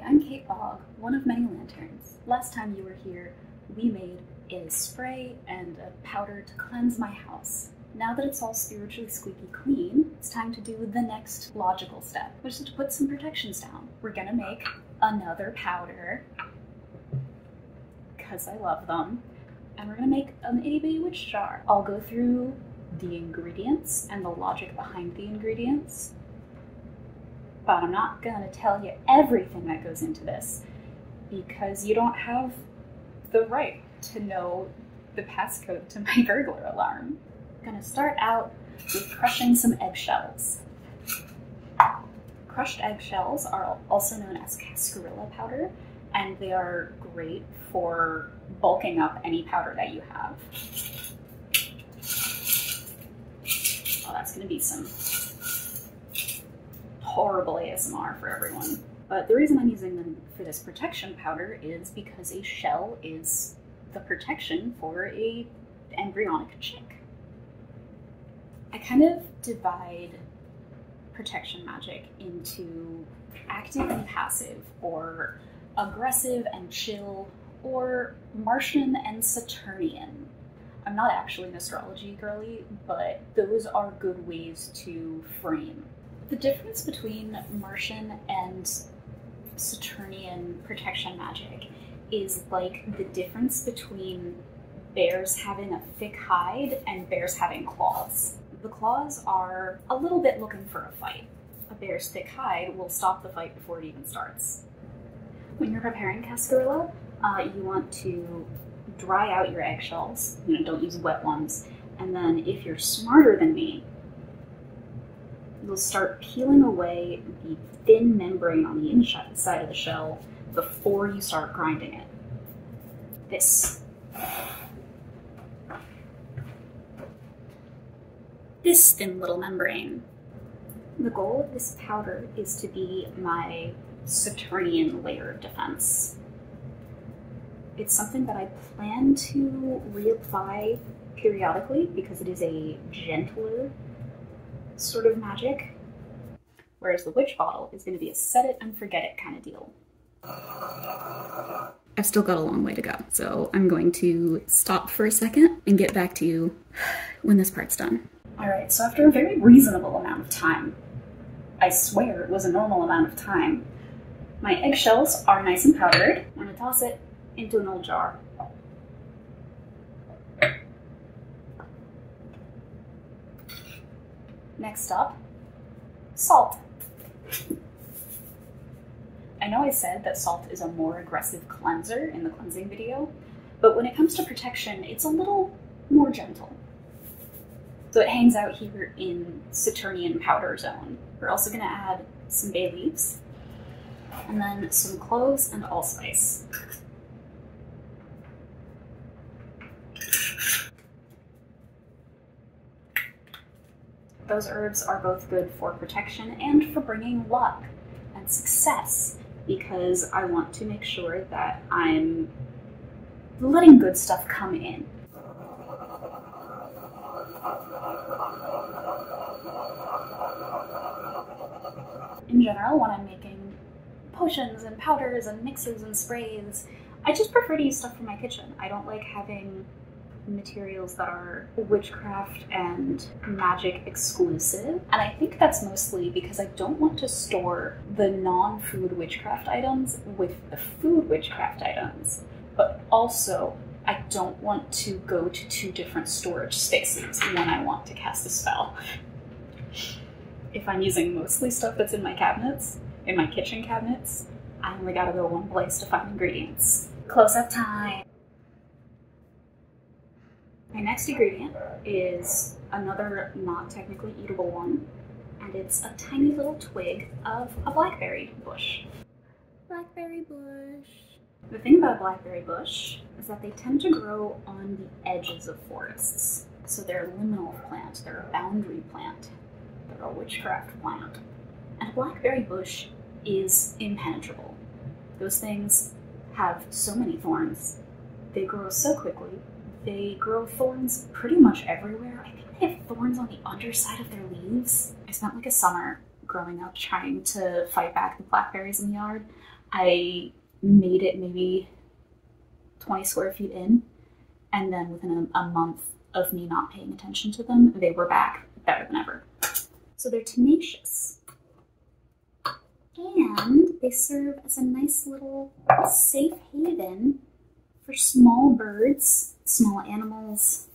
I'm Kate Bogg, one of many lanterns. Last time you were here, we made a spray and a powder to cleanse my house. Now that it's all spiritually squeaky clean, it's time to do the next logical step, which is to put some protections down. We're gonna make another powder, because I love them, and we're gonna make an itty bitty witch jar. I'll go through the ingredients and the logic behind the ingredients, but I'm not gonna tell you everything that goes into this because you don't have the right to know the passcode to my burglar alarm. I'm gonna start out with crushing some eggshells. Crushed eggshells are also known as cascarilla powder, and they are great for bulking up any powder that you have. Oh, that's gonna be some horrible ASMR for everyone. But the reason I'm using them for this protection powder is because a shell is the protection for an embryonic chick. I kind of divide protection magic into active and passive, or aggressive and chill, or Martian and Saturnian. I'm not actually an astrology girly, but those are good ways to frame. The difference between Martian and Saturnian protection magic is like the difference between bears having a thick hide and bears having claws. The claws are a little bit looking for a fight. A bear's thick hide will stop the fight before it even starts. When you're preparing cascarilla, you want to dry out your eggshells. Don't use wet ones. And then if you're smarter than me, you'll start peeling away the thin membrane on the inside of the shell before you start grinding it. This thin little membrane. The goal of this powder is to be my Saturnian layer of defense. It's something that I plan to reapply periodically because it is a gentler sort of magic, whereas the witch bottle is going to be a set it and forget it kind of deal. I've still got a long way to go, so I'm going to stop for a second and get back to you when this part's done. Alright, so after a very reasonable amount of time, I swear it was a normal amount of time, my eggshells are nice and powdered. I'm going to toss it into an old jar. Next up, salt. I know I said that salt is a more aggressive cleanser in the cleansing video, but when it comes to protection, it's a little more gentle. So it hangs out here in Saturnian powder zone. We're also gonna add some bay leaves, and then some cloves and allspice. Those herbs are both good for protection and for bringing luck and success, because I want to make sure that I'm letting good stuff come in. In general, when I'm making potions and powders and mixes and sprays, I just prefer to use stuff from my kitchen. I don't like having materials that are witchcraft and magic exclusive, and I think that's mostly because I don't want to store the non-food witchcraft items with the food witchcraft items, but also I don't want to go to two different storage spaces when I want to cast a spell. If I'm using mostly stuff that's in my cabinets, in my kitchen cabinets, I only gotta go one place to find ingredients. Close-up time! My next ingredient is another not technically eatable one, and it's a tiny little twig of a blackberry bush. Blackberry bush. The thing about blackberry bush is that they tend to grow on the edges of forests. So they're a liminal plant, they're a boundary plant, they're a witchcraft plant. And a blackberry bush is impenetrable. Those things have so many thorns. They grow so quickly. They grow thorns pretty much everywhere. I think they have thorns on the underside of their leaves. I spent like a summer growing up trying to fight back the blackberries in the yard. I made it maybe 20 square feet in, and then within a month of me not paying attention to them, they were back better than ever. So they're tenacious. And they serve as a nice little safe haven for small birds, small animals,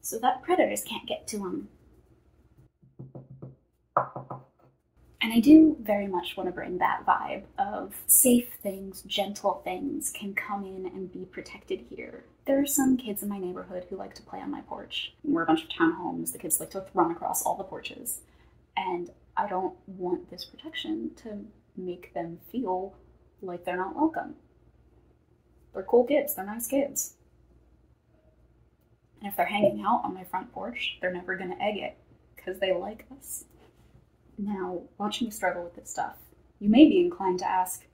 so that predators can't get to them. And I do very much want to bring that vibe of safe things, gentle things can come in and be protected here. There are some kids in my neighborhood who like to play on my porch. We're a bunch of townhomes. The kids like to run across all the porches. And I don't want this protection to make them feel like they're not welcome. They're cool kids. They're nice kids. And if they're hanging out on my front porch, they're never going to egg it because they like us. Now, watching me struggle with this stuff, you may be inclined to ask,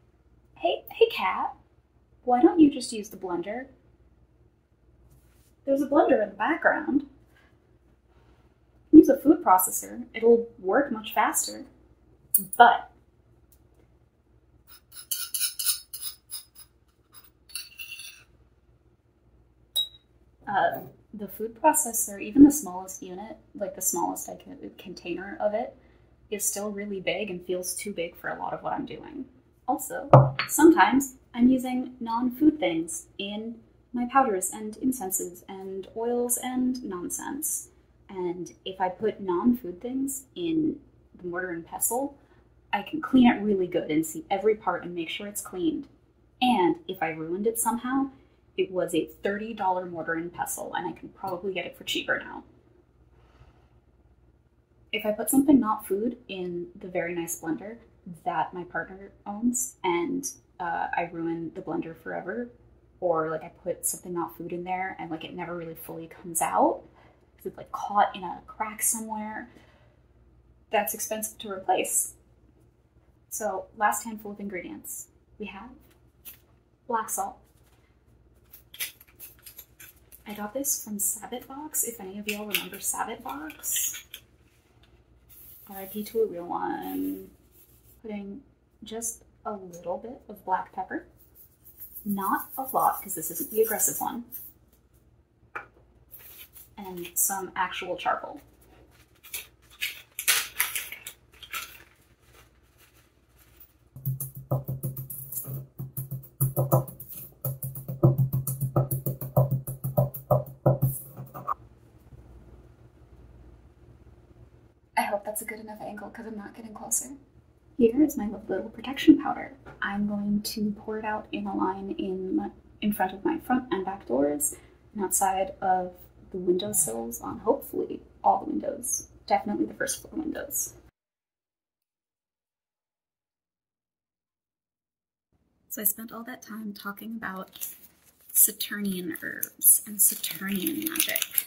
hey cat, why don't you just use the blender? There's a blender in the background. Use a food processor. It'll work much faster. But the food processor, even the smallest unit, like the smallest container of it, is still really big and feels too big for a lot of what I'm doing. Also, sometimes I'm using non-food things in my powders and incenses and oils and nonsense. And if I put non-food things in the mortar and pestle, I can clean it really good and see every part and make sure it's cleaned. And if I ruined it somehow, it was a $30 mortar and pestle, and I can probably get it for cheaper now. If I put something not food in the very nice blender that my partner owns, and I ruin the blender forever, or like I put something not food in there and like it never really fully comes out because it's like caught in a crack somewhere, that's expensive to replace. So last handful of ingredients. We have black salt. I got this from Sabbat Box, if any of y'all remember Sabbat Box. RIP to a real one. Putting just a little bit of black pepper. Not a lot, because this isn't the aggressive one. And some actual charcoal. I hope that's a good enough angle because I'm not getting closer. Here is my little protection powder. I'm going to pour it out in a line in front of my front and back doors and outside of the windowsills on hopefully all the windows. Definitely the first floor windows. So I spent all that time talking about Saturnian herbs and Saturnian magic.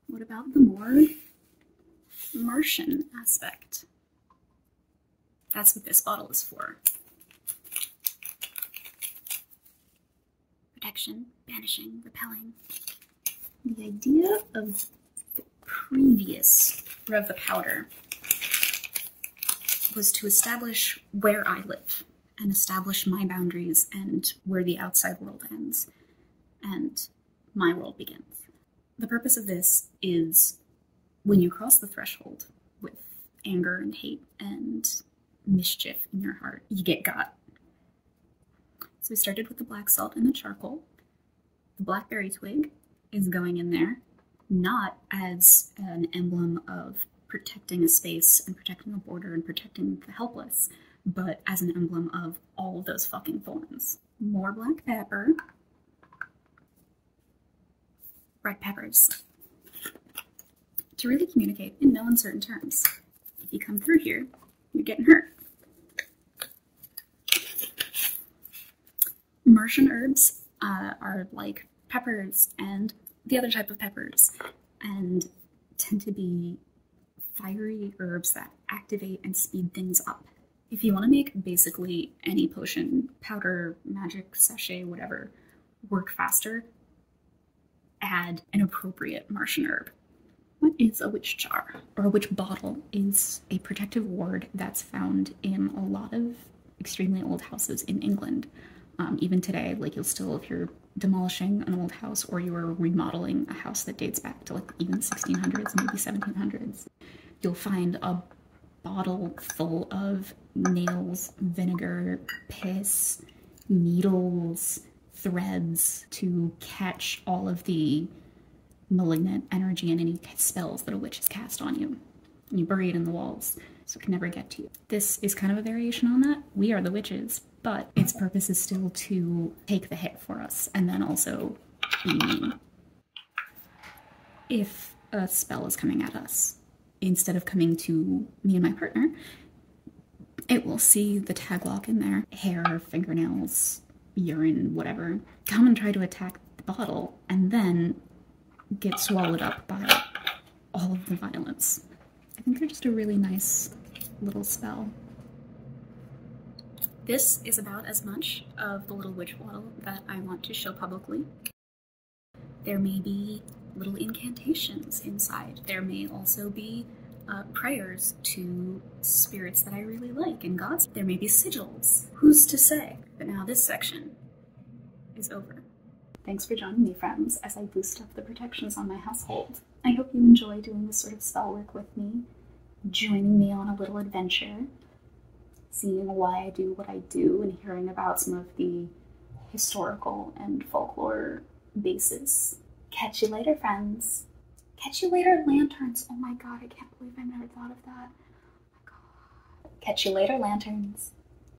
What about the more Martian aspect? That's what this bottle is for. Protection, banishing, repelling. The idea of the previous Rev the Powder was to establish where I live and establish my boundaries and where the outside world ends and my world begins. The purpose of this is when you cross the threshold with anger and hate and mischief in your heart, you get got. So we started with the black salt and the charcoal. The blackberry twig is going in there, not as an emblem of protecting a space and protecting a border and protecting the helpless, but as an emblem of all of those fucking thorns. More black pepper. Red peppers. To really communicate in no uncertain terms. If you come through here, you're getting hurt. Martian herbs are like peppers and the other type of peppers and tend to be fiery herbs that activate and speed things up. If you want to make basically any potion, powder, magic, sachet, whatever, work faster, add an appropriate Martian herb. What is a witch jar, or a witch bottle? Is a protective ward that's found in a lot of extremely old houses in England. Even today, like, you'll still, if you're demolishing an old house or you're remodeling a house that dates back to like even 1600s, maybe 1700s, you'll find a bottle full of nails, vinegar, piss, needles, threads to catch all of the malignant energy and any spells that a witch has cast on you. And you bury it in the walls so it can never get to you. This is kind of a variation on that. We are the witches, but its purpose is still to take the hit for us and then also be mean. If a spell is coming at us, instead of coming to me and my partner, it will see the tag lock in there, hair, fingernails, urine, whatever, come and try to attack the bottle, and then get swallowed up by all of the violence. I think they're just a really nice little spell. This is about as much of the little witch bottle that I want to show publicly. There may be little incantations inside. There may also be prayers to spirits that I really like and gods. There may be sigils. Who's to say? But now this section is over. Thanks for joining me, friends, as I boost up the protections on my household. I hope you enjoy doing this sort of spell work with me, joining me on a little adventure, seeing why I do what I do, and hearing about some of the historical and folklore basis. Catch you later, friends. Catch you later, lanterns. Oh my god, I can't believe I never thought of that. Oh my god. Catch you later, lanterns.